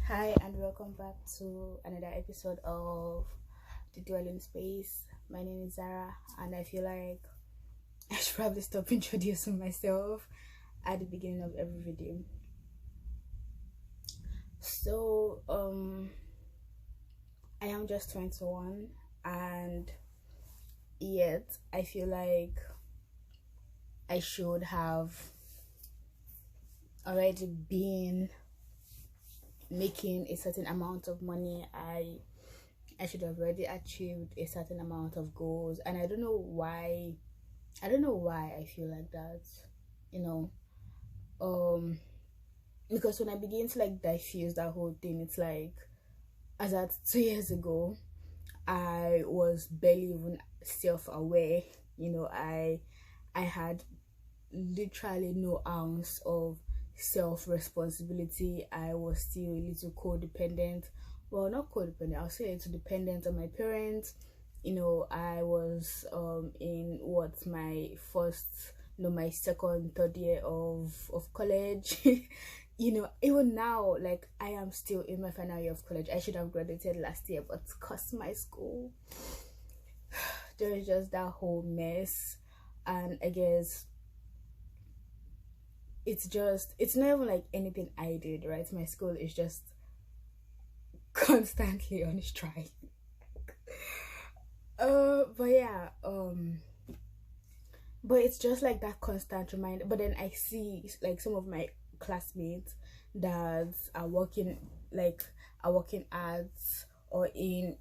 Hi and welcome back to another episode of the Dwelling Space. My name is Zara and I feel like I should probably stop introducing myself at the beginning of every video. So I am just 21 and yet I feel like I should have already been making a certain amount of money. I should have already achieved a certain amount of goals, and I don't know why I feel like that, you know. Because when I begin to like diffuse that whole thing, it's like as at 2 years ago I was barely even self-aware. I had literally no ounce of self-responsibility. I was still a little codependent. Well, not codependent, I'll say a little dependent on my parents. I was in my second, third year of college. Even now, like, I am still in my final year of college. I should have graduated last year, but because my school, there is just that whole mess. And I guess it's not even like anything I did, right? My school is just constantly on strike. But yeah, but it's just like that constant reminder. But then I see like some of my classmates that are working at or in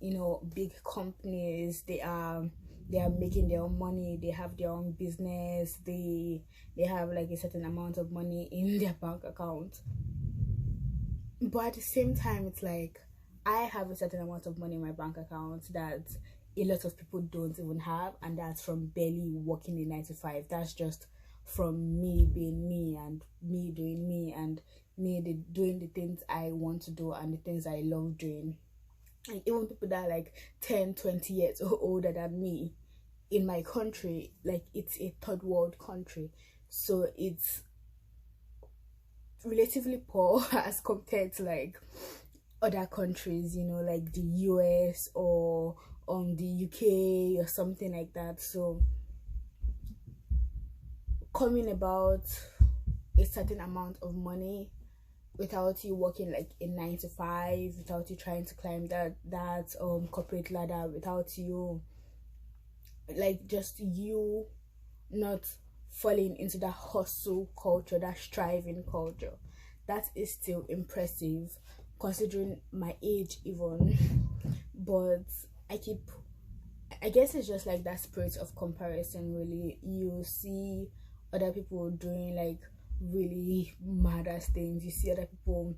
big companies. They are making their own money, they have their own business, they have like a certain amount of money in their bank account. But at the same time, it's like I have a certain amount of money in my bank account that a lot of people don't even have, and that's from barely working a 9 to 5. That's just from me being me and me doing me and doing the things I want to do and the things I love doing. Like, even people that are like 10-20 years older than me in my country, like, it's a third world country, so it's relatively poor as compared to like other countries, like the US or the UK or something like that. So coming about a certain amount of money without you working like a 9 to 5, without you trying to climb that corporate ladder, without you like just you not falling into that hustle culture, that striving culture, that is still impressive considering my age even. But I guess it's just like that spirit of comparison. Really, you see other people doing like really mad things. You see other people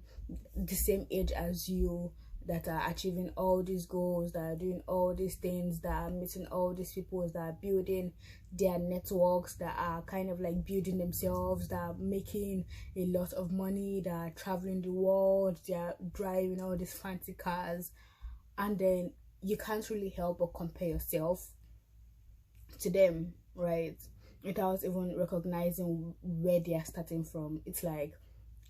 the same age as you that are achieving all these goals, that are doing all these things, that are meeting all these people, that are building their networks, that are kind of like building themselves, that are making a lot of money, that are traveling the world, they are driving all these fancy cars. And then you can't really help but compare yourself to them, right? Without even recognizing where they are starting from. It's like,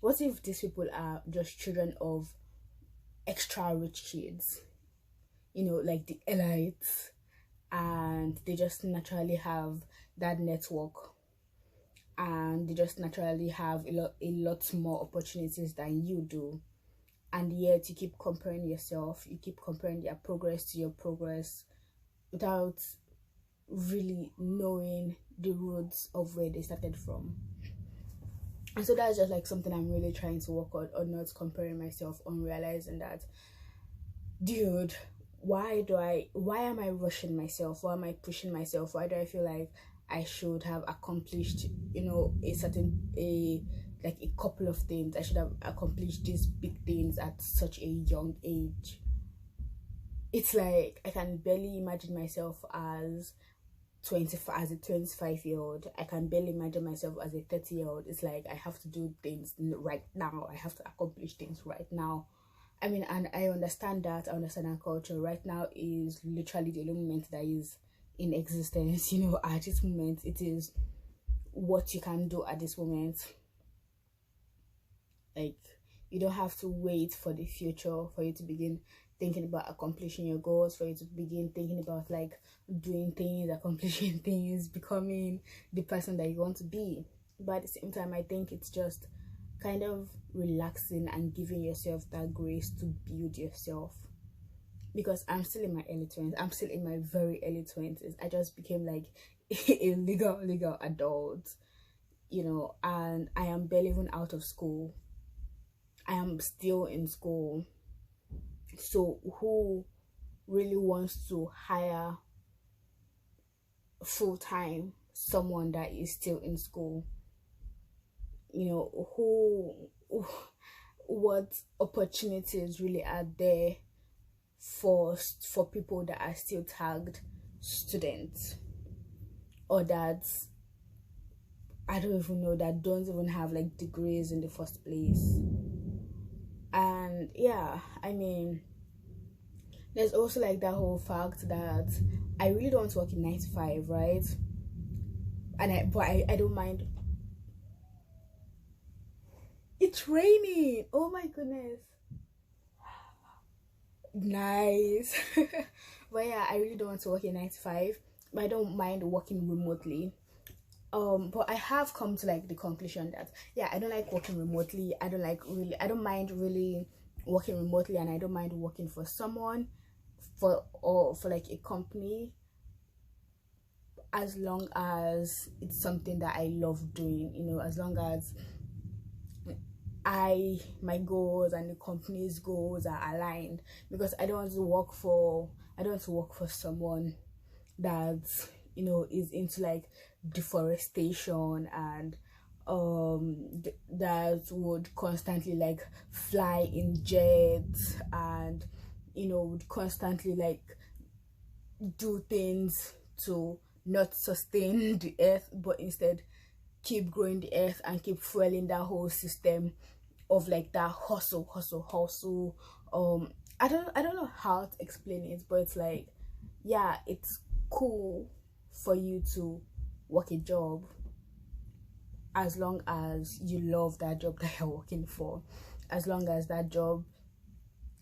what if these people are just children of extra rich kids, like the elites, and they just naturally have that network, and they just naturally have a lot more opportunities than you do, and yet you keep comparing yourself, you keep comparing their progress to your progress without really knowing the roots of where they started from. And so that's just like something I'm really trying to work on not comparing myself, on realizing that, dude, why am I rushing myself? Why am I pushing myself? Why do I feel like I should have accomplished a couple of things? I should have accomplished these big things at such a young age. It's like I can barely imagine myself as a 25-year-old. I can barely imagine myself as a 30-year-old. It's like I have to do things right now. I have to accomplish things right now. I mean, and I understand that. I understand our culture. Right now is literally the only moment that is in existence. At this moment, it is what you can do at this moment. Like, You don't have to wait for the future for you to begin thinking about accomplishing your goals, for you to begin thinking about like doing things, accomplishing things, becoming the person that you want to be. But at the same time, I think it's just kind of relaxing and giving yourself that grace to build yourself. Because I'm still in my early 20s. I'm still in my very early 20s. I just became like a legal adult, you know, and I am barely even out of school. I am still in school. So who really wants to hire full-time someone that is still in school? You know, what opportunities really are there for people that are still tagged students, or that I don't even know, that don't even have like degrees in the first place. And yeah, I mean, there's also like that whole fact that I really don't want to work in 9 to 5, right? And I don't mind. It's raining. Oh my goodness. Nice. But yeah, I really don't want to work in 9 to 5, but I don't mind working remotely. But I have come to like the conclusion that yeah, I don't like working remotely. I don't mind really working remotely, and I don't mind working for someone, for like a company, as long as it's something that I love doing, you know, as long as my goals and the company's goals are aligned. Because I don't want to work for someone that, you know, is into like deforestation and that would constantly like fly in jets, and you know, would constantly like do things to not sustain the earth, but instead keep growing the earth and keep fueling that whole system of like that hustle. I don't know how to explain it, but it's like, yeah, it's cool for you to work a job as long as you love that job that you're working for, as long as that job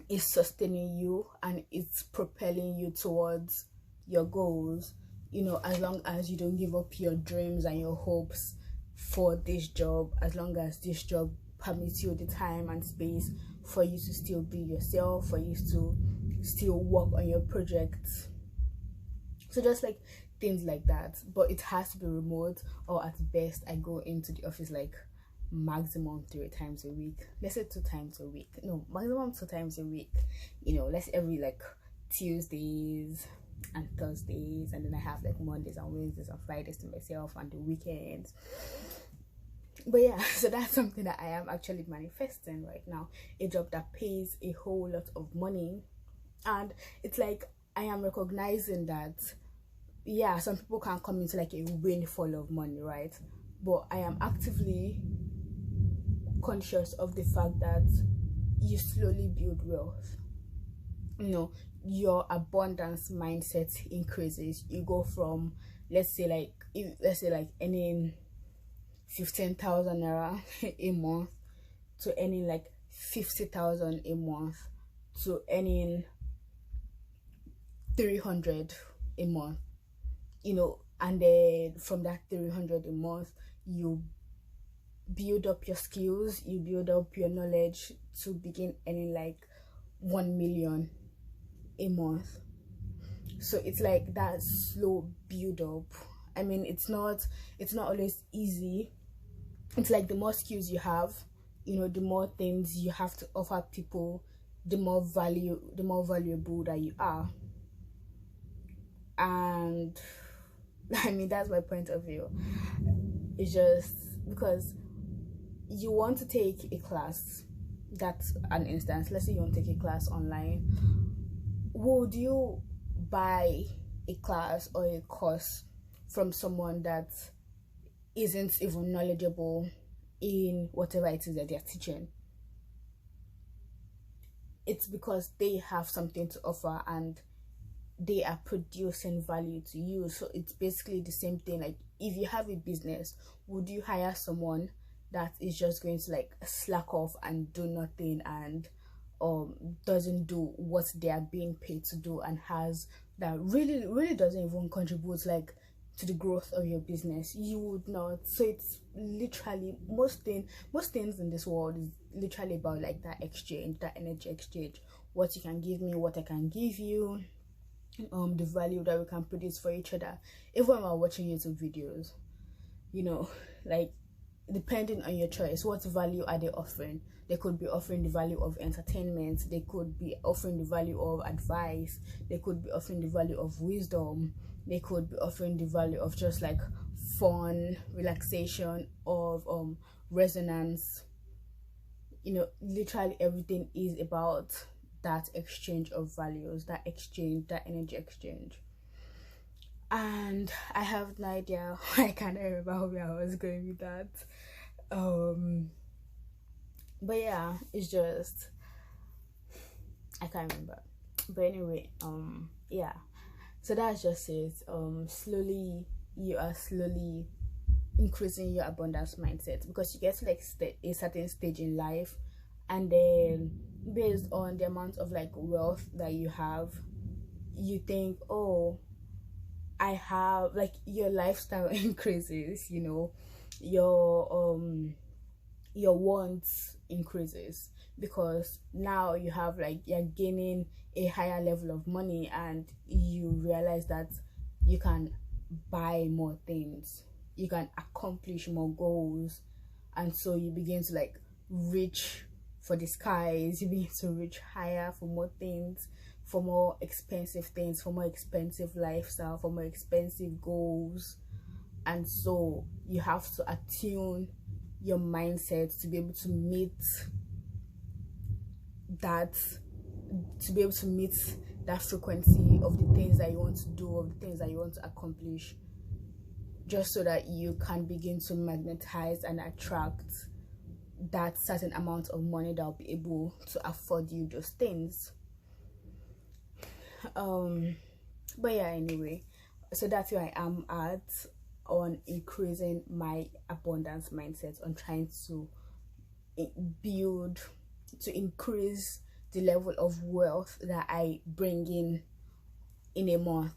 is sustaining you and it's propelling you towards your goals, you know, as long as you don't give up your dreams and your hopes for this job, as long as this job permits you the time and space for you to still be yourself, for you to still work on your projects. So just like things like that. But it has to be remote, or at best I go into the office like maximum 3 times a week. Let's say 2 times a week. No, maximum 2 times a week. You know, let's say every like Tuesdays and Thursdays, and then I have like Mondays and Wednesdays and Fridays to myself, and the weekends. But yeah, so that's something that I am actually manifesting right now, a job that pays a whole lot of money. And it's like I am recognizing that yeah, some people can come into like a windfall of money, right? But I am actively conscious of the fact that you slowly build wealth. You know, your abundance mindset increases. You go from, let's say like earning 15,000 naira a month to earning like 50,000 a month to earning 300 a month, you know. And then from that 300 a month, you build up your skills, you build up your knowledge to begin earning like 1 million a month. So it's like that slow build up. I mean, it's not always easy. It's like the more skills you have, you know, the more things you have to offer people, the more valuable that you are. And I mean, that's my point of view. It's just because you want to take a class, that's an instance. Let's say you want to take a class online. Would you buy a class or a course from someone that isn't even knowledgeable in whatever it is that they're teaching? It's because they have something to offer and they are producing value to you. So it's basically the same thing. Like if you have a business, would you hire someone that is just going to like slack off and do nothing, and doesn't do what they are being paid to do, and has that really doesn't even contribute like to the growth of your business, you would not. So it's literally most things in this world is literally about like that exchange, that energy exchange. What you can give me, what I can give you, the value that we can produce for each other. Even when we're watching YouTube videos, you know, like, depending on your choice, what value are they offering? They could be offering the value of entertainment, they could be offering the value of advice, they could be offering the value of wisdom, they could be offering the value of just like fun, relaxation, of resonance. You know, literally everything is about that exchange of values, that exchange, that energy exchange. And I have no idea, I can't remember where I was going with that. But yeah, it's just, I can't remember. But anyway, yeah, so that's just it. Slowly, you are slowly increasing your abundance mindset, because you get to like a certain stage in life, and then based on the amount of like wealth that you have, you think, oh, I have, like, your lifestyle increases, you know, your wants increases, because now you have like, you're gaining a higher level of money, and you realize that you can buy more things, you can accomplish more goals, and so you begin to like reach for the skies, you begin to reach higher for more things, for more expensive things, for more expensive lifestyle, for more expensive goals. And so you have to attune your mindset to be able to meet that, frequency of the things that you want to do, of the things that you want to accomplish, just so that you can begin to magnetize and attract that certain amount of money that will be able to afford you those things. But yeah, anyway, so that's where I am at, on increasing my abundance mindset, on trying to increase the level of wealth that I bring in a month.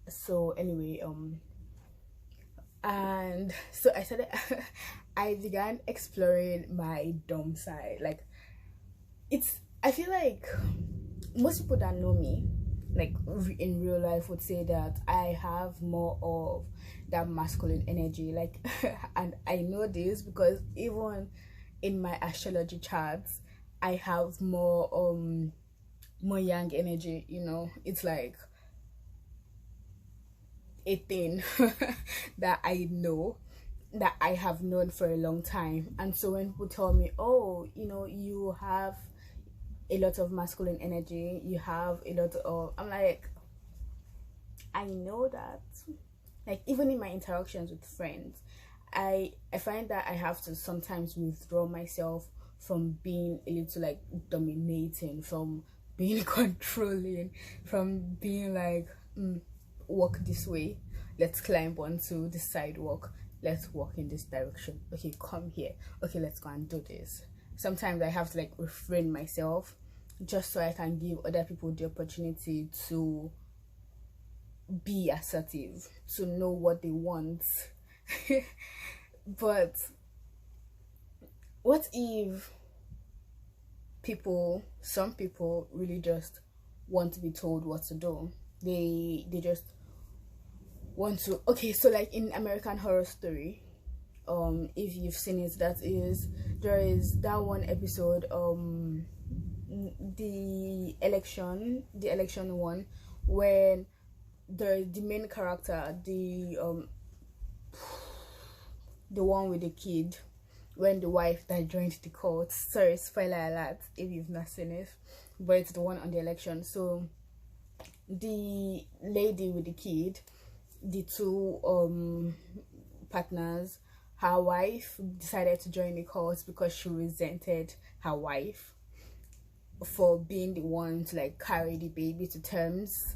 So anyway, and so I started I began exploring my dumb side. Like, I feel like most people that know me, like in real life, would say that I have more of that masculine energy, like and I know this because even in my astrology charts, I have more yang energy, you know. It's like a thing that I know, that I have known for a long time. And so when people tell me, oh, you know, you have a lot of masculine energy, you have a lot of, I'm like, I know that. Like, even in my interactions with friends, I find that I have to sometimes withdraw myself from being a little like dominating, from being controlling, from being like, walk this way, let's climb onto the sidewalk, let's walk in this direction, okay, come here, okay, let's go and do this. Sometimes I have to like refrain myself, just so I can give other people the opportunity to be assertive, to know what they want. But what if some people really just want to be told what to do? They just want to, okay, so like in American Horror Story, if you've seen it, there is that one episode, the election one, when the main character, the one with the kid, when the wife that joined the court, sorry, spoiler alert if you've not seen it, but it's the one on the election. So the lady with the kid, the two partners, her wife decided to join the cause because she resented her wife for being the one to like carry the baby to terms,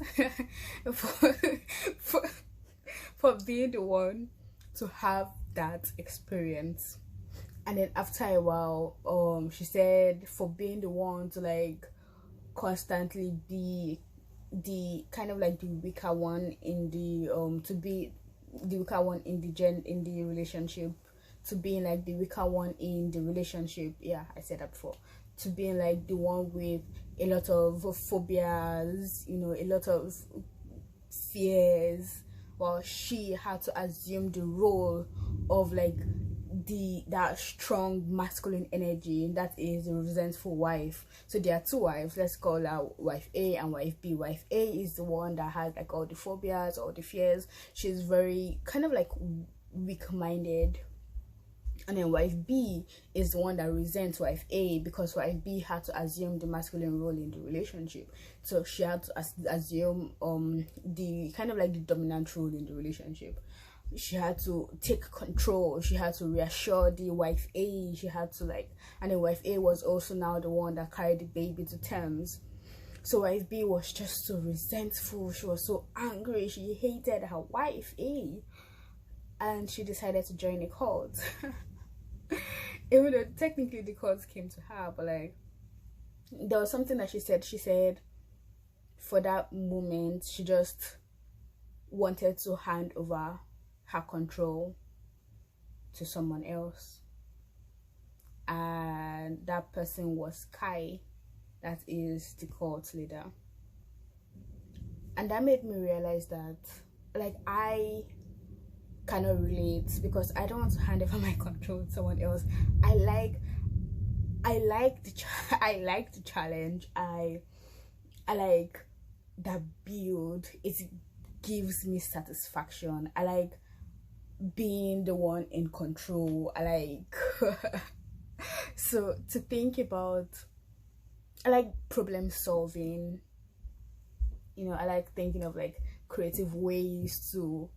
for being the one to have that experience. And then after a while, she said for being the one to like constantly be the kind of like the weaker one in the to be the weaker one in in the relationship, to being like the weaker one in the relationship, yeah, I said that before, to being like the one with a lot of phobias, you know, a lot of fears. Well, she had to assume the role of like that strong masculine energy that is the resentful wife. So there are two wives, let's call her wife A and wife B. Wife A is the one that has like all the phobias, all the fears. She's very kind of like weak-minded. And then wife B is the one that resents wife A, because wife B had to assume the masculine role in the relationship. So she had to assume the kind of like the dominant role in the relationship. She had to take control. She had to reassure the wife A. She had to like, and then wife A was also now the one that carried the baby to terms. So wife B was just so resentful. She was so angry. She hated her wife A, and she decided to join a cult. Even though technically the cult came to her, but like there was something that she said for that moment she just wanted to hand over her control to someone else, and that person was Kai, that is the cult leader. And that made me realize that like I cannot relate, because I don't want to hand over my control to someone else. I like the challenge. I like that build. It gives me satisfaction. I like being the one in control. I like so to think about, I like problem solving, you know. I like thinking of like creative ways to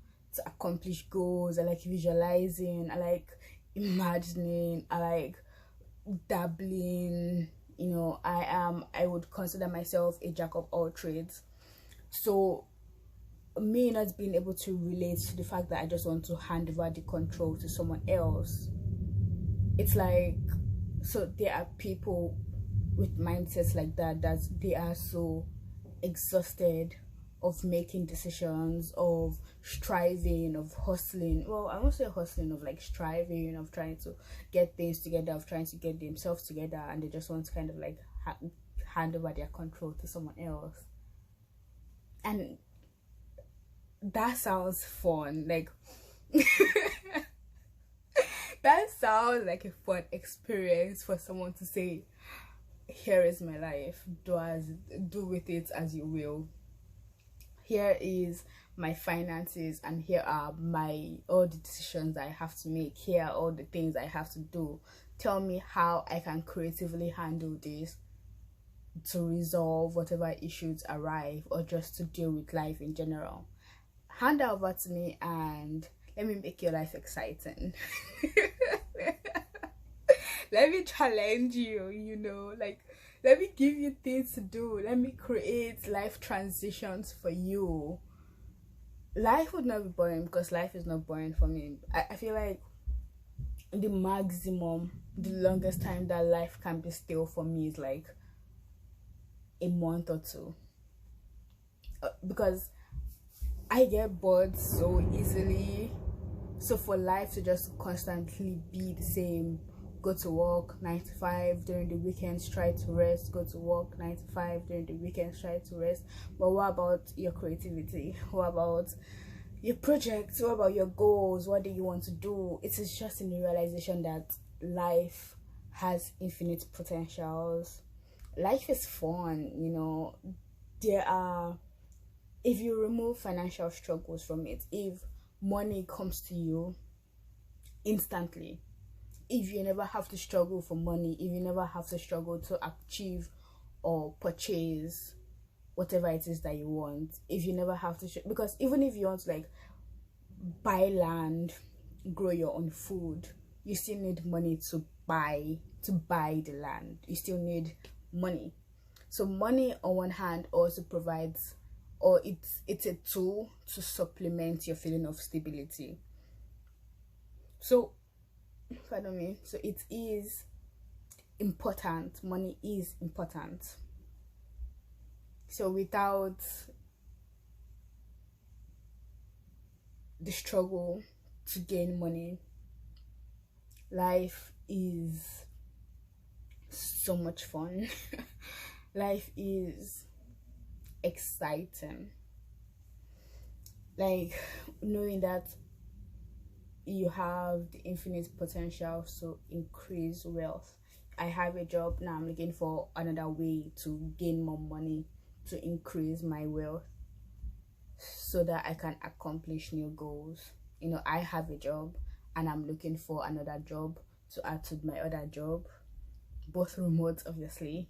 accomplish goals. I like visualizing. I like imagining. I like dabbling, you know. I would consider myself a jack of all trades. So me not being able to relate to the fact that I just want to hand over the control to someone else, it's like, so there are people with mindsets like that they are so exhausted of making decisions, of striving, of hustling. Well, I won't say hustling, of like striving, of trying to get things together, of trying to get themselves together, and they just want to kind of like hand over their control to someone else. And that sounds fun, like that sounds like a fun experience for someone to say, here is my life, do with it as you will. Here is my finances, and here are all the decisions I have to make. Here are all the things I have to do. Tell me how I can creatively handle this to resolve whatever issues arrive, or just to deal with life in general. Hand that over to me and let me make your life exciting. Let me challenge you, you know, like let me give you things to do. Let me create life transitions for you. Life would not be boring, because life is not boring for me. I feel like the longest time that life can be still for me is like a month or two, because I get bored so easily. So for life to just constantly be the same, go to work 9 to 5, during the weekends try to rest, go to work 9 to 5, during the weekends try to rest. But what about your creativity? What about your projects? What about your goals? What do you want to do? It is just in the realization that life has infinite potentials. Life is fun, you know. If you remove financial struggles from it, if money comes to you instantly, if you never have to struggle for money, if you never have to struggle to achieve or purchase whatever it is that you want, if you never have to because even if you want to like buy land, grow your own food, you still need money to buy the land. You still need money. So money on one hand also provides, or it's a tool to supplement your feeling of stability. So pardon me, so it is important. Money is important. So without the struggle to gain money, life is so much fun. Life is exciting. Like knowing that you have the infinite potential to increase wealth. I have a job now, I'm looking for another way to gain more money, to increase my wealth so that I can accomplish new goals. I have a job and I'm looking for another job to add to my other job, both remote obviously,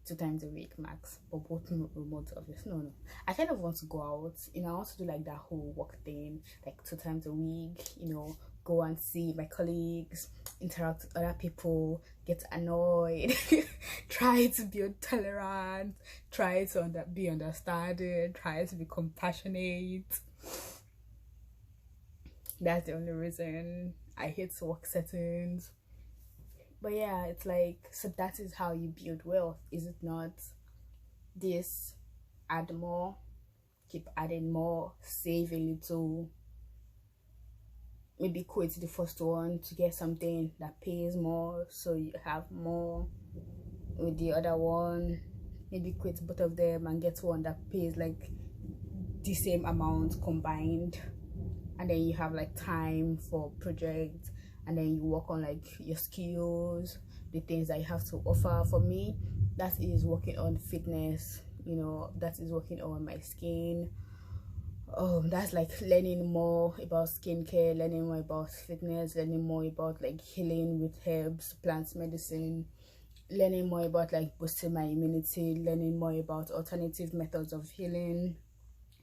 2 times a week max, but both remote obviously. No, I kind of want to go out. I want to do like that whole work thing, like 2 times a week. Go and see my colleagues, interact with other people, get annoyed, try to be tolerant, try to be understanding, try to be compassionate. That's the only reason I hate work settings. But yeah, it's like, so that is how you build wealth, is it not? This, add more, keep adding more, save a little, maybe quit the first one to get something that pays more so you have more with the other one, maybe quit both of them and get one that pays like the same amount combined, and then you have like time for projects, and then you work on like your skills, the things that you have to offer. For me, that is working on fitness, that is working on my skin. That's like learning more about skincare, learning more about fitness, learning more about like healing with herbs, plants, medicine, learning more about like boosting my immunity, learning more about alternative methods of healing,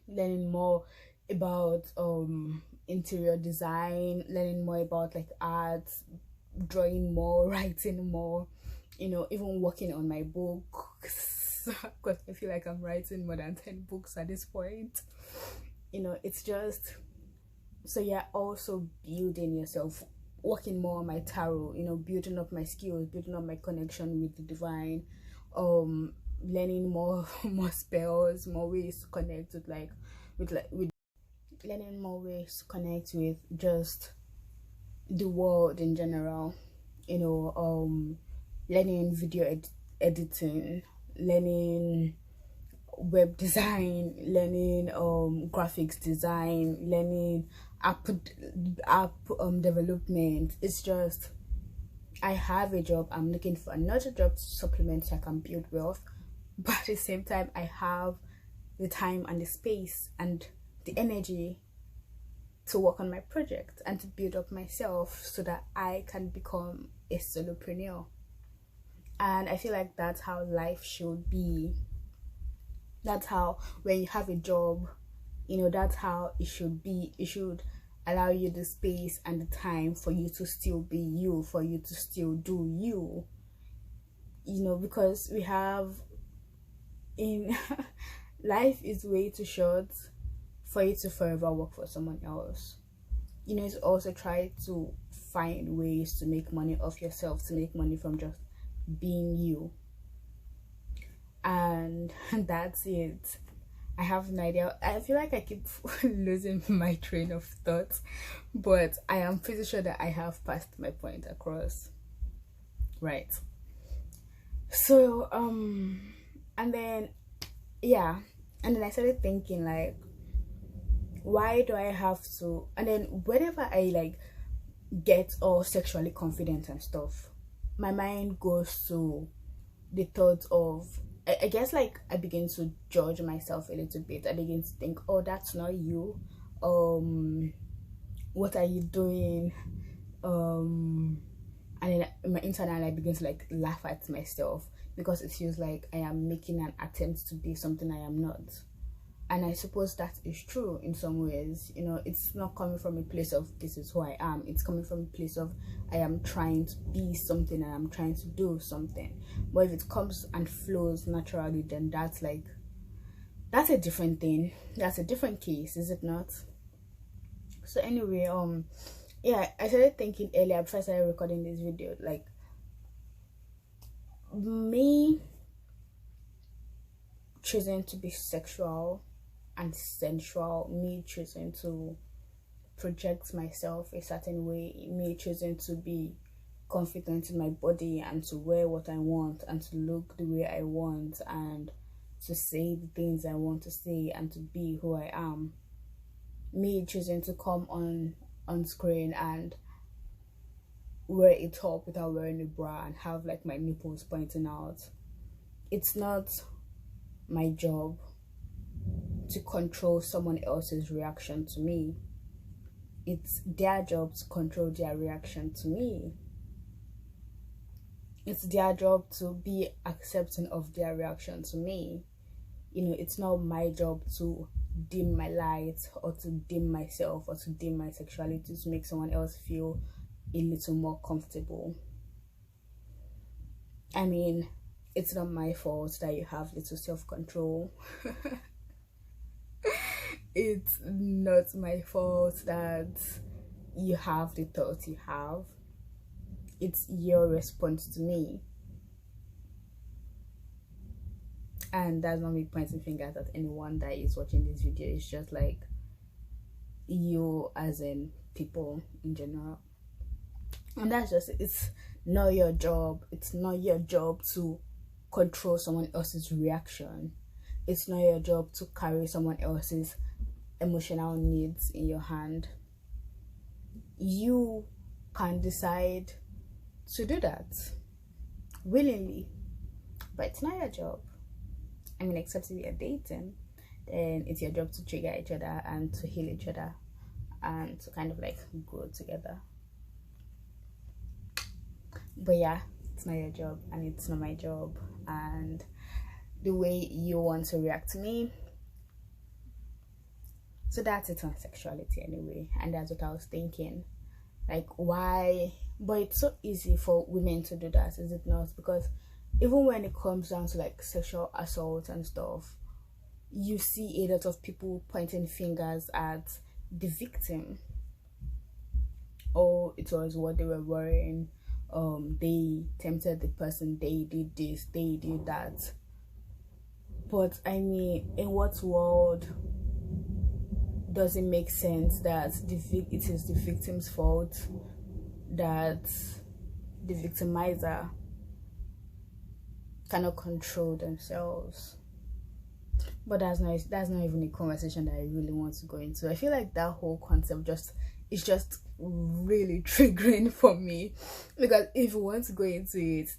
learning more about interior design, learning more about like art, drawing more, writing more, even working on my books, because I feel like I'm writing more than 10 books at this point. It's just, so yeah, also building yourself, working more on my tarot, building up my skills, building up my connection with the divine, learning more more spells, more ways to connect with learning more ways to connect with just the world in general. Learning video editing, learning web design, learning graphics design, learning app development. It's just, I have a job, I'm looking for another job to supplement so I can build wealth, but at the same time I have the time and the space and the energy to work on my project and to build up myself so that I can become a solopreneur. And I feel like that's how life should be. That's how, when you have a job, that's how it should be. It should allow you the space and the time for you to still be you, for you to still do you. Because we have in life is way too short for you to forever work for someone else. To also try to find ways to make money off yourself, to make money from just being you. And that's it. I have an idea. I feel like I keep losing my train of thought, but I am pretty sure that I have passed my point across. Right. So and then I started thinking like, why do I have to? And then whenever I like get all sexually confident and stuff, my mind goes to the thought of, I guess like I begin to judge myself a little bit. I begin to think, oh, that's not you. What are you doing? And then my internal I begin to like laugh at myself because it feels like I am making an attempt to be something I am not. And I suppose that is true in some ways. It's not coming from a place of this is who I am. It's coming from a place of I am trying to be something and I'm trying to do something. But if it comes and flows naturally, then that's a different thing. That's a different case, is it not? So anyway, yeah, I started thinking earlier before I started recording this video, like, me choosing to be sexual and sensual, me choosing to project myself a certain way, me choosing to be confident in my body and to wear what I want and to look the way I want and to say the things I want to say and to be who I am, me choosing to come on screen and wear a top without wearing a bra and have like my nipples pointing out. It's not my job to control someone else's reaction to me. It's their job to control their reaction to me. It's their job to be accepting of their reaction to me. You know, it's not my job to dim my light or to dim myself or to dim my sexuality to make someone else feel a little more comfortable. I mean, it's not my fault that you have little self-control. It's not my fault that you have the thoughts you have. It's your response to me. And that's not me pointing fingers at anyone that is watching this video. It's just like you as in people in general. And that's just it. It's not your job. It's not your job to control someone else's reaction. It's not your job to carry someone else's emotional needs in your hand. You can decide to do that willingly, but it's not your job. I mean, except if you're dating, then it's your job to trigger each other and to heal each other and to kind of like grow together. But yeah, it's not your job and it's not my job. And the way you want to react to me, so that's it on sexuality anyway. And that's what I was thinking, like, why? But it's so easy for women to do that, is it not? Because even when it comes down to like sexual assault and stuff, you see a lot of people pointing fingers at the victim. Oh, it was what they were wearing, they tempted the person, they did this, they did that. But I mean, in what world does it make sense that it is the victim's fault, that the victimizer cannot control themselves? But that's not even a conversation that I really want to go into. I feel like that whole concept is just really triggering for me, because if we want to go into it,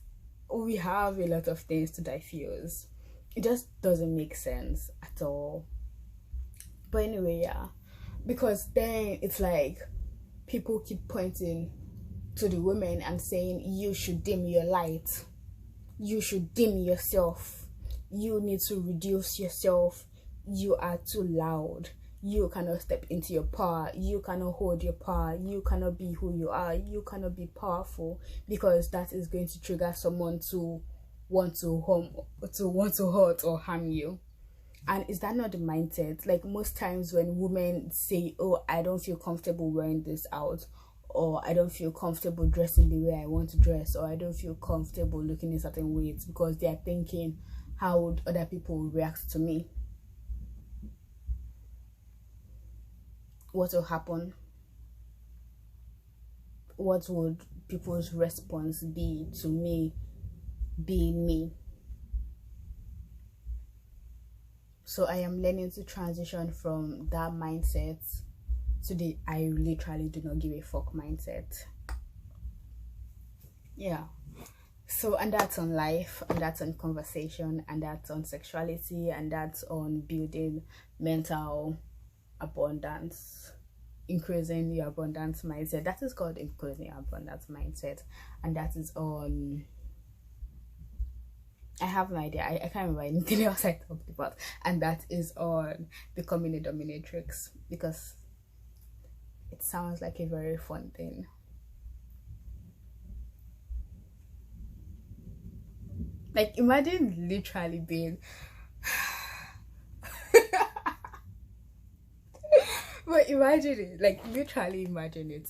we have a lot of things to diffuse. It just doesn't make sense at all. But anyway, yeah, because then it's like people keep pointing to the women and saying, you should dim your light, you should dim yourself, you need to reduce yourself, you are too loud, you cannot step into your power, you cannot hold your power, you cannot be who you are, you cannot be powerful, because that is going to trigger someone to want to hurt or harm you. And is that not the mindset? Like, most times when women say, oh, I don't feel comfortable wearing this out, or I don't feel comfortable dressing the way I want to dress, or I don't feel comfortable looking in certain ways, because they are thinking, how would other people react to me? What will happen? What would people's response be to me being me? So I am learning to transition from that mindset to the I literally do not give a fuck mindset. Yeah. So, and that's on life, and that's on conversation, and that's on sexuality, and that's on building mental abundance, increasing your abundance mindset. That is called increasing your abundance mindset. And that is on, I have no idea, I can't remember anything else I talked about. And that is on becoming a dominatrix, because it sounds like a very fun thing. Like, imagine literally being but But imagine it, like literally imagine it.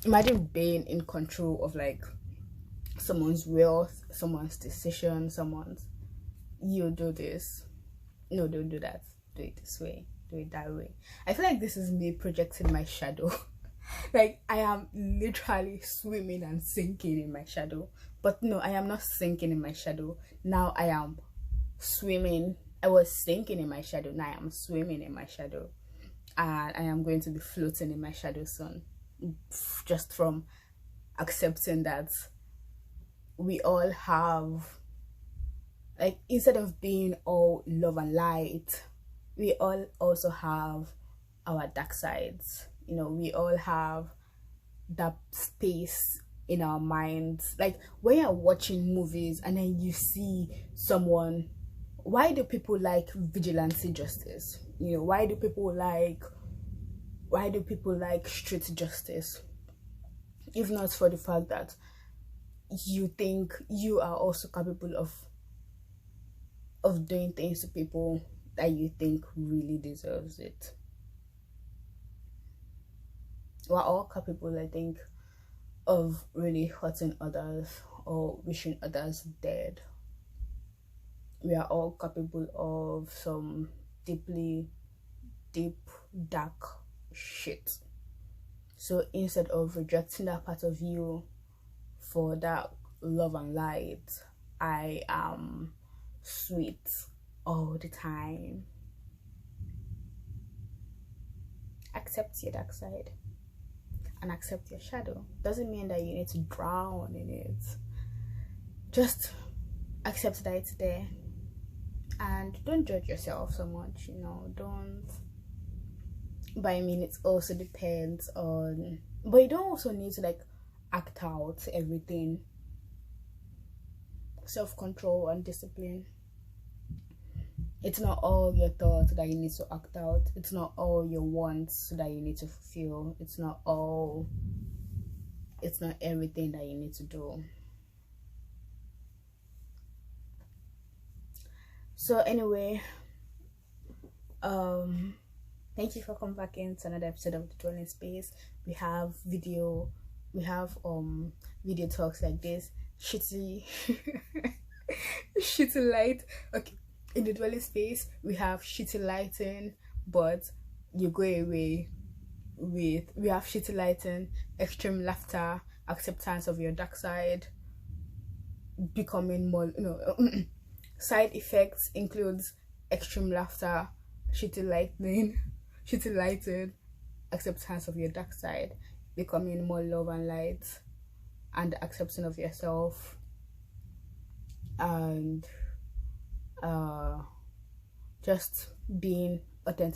Imagine being in control of like someone's wealth, someone's decision, someone's, you do this. No, don't do that. Do it this way. Do it that way. I feel like this is me projecting my shadow. Like I am literally swimming and sinking in my shadow. But no, I am not sinking in my shadow. Now I am swimming. I was sinking in my shadow. Now I am swimming in my shadow. And I am going to be floating in my shadow soon. Just from accepting that we all have, like, instead of being all love and light, we all also have our dark sides. You know, we all have that space in our minds. Like when you're watching movies and then you see someone, why do people like vigilante justice? You know, why do people like street justice? If not for the fact that you think you are also capable of doing things to people that you think really deserves it. We're all capable, I think, of really hurting others or wishing others dead. We are all capable of some deep, dark shit. So instead of rejecting that part of you for that love and light, I am sweet all the time. Accept your dark side and accept your shadow. Doesn't mean that you need to drown in it. Just accept that it's there and don't judge yourself so much, you know. Don't. But I mean, it also depends on, but you don't also need to like act out everything. Self-control and discipline. It's not all your thoughts that you need to act out. It's not all your wants that you need to fulfill. It's not everything that you need to do. So anyway, thank you for coming back into another episode of the Dwelling Space. We have video talks like this. Shitty light. Okay, in the Dwelling Space we have shitty lighting, but you go away with, we have shitty lighting, extreme laughter, acceptance of your dark side, becoming more, side effects includes extreme laughter, shitty lighting, acceptance of your dark side, becoming more love and light, and accepting of yourself, and just being authentic.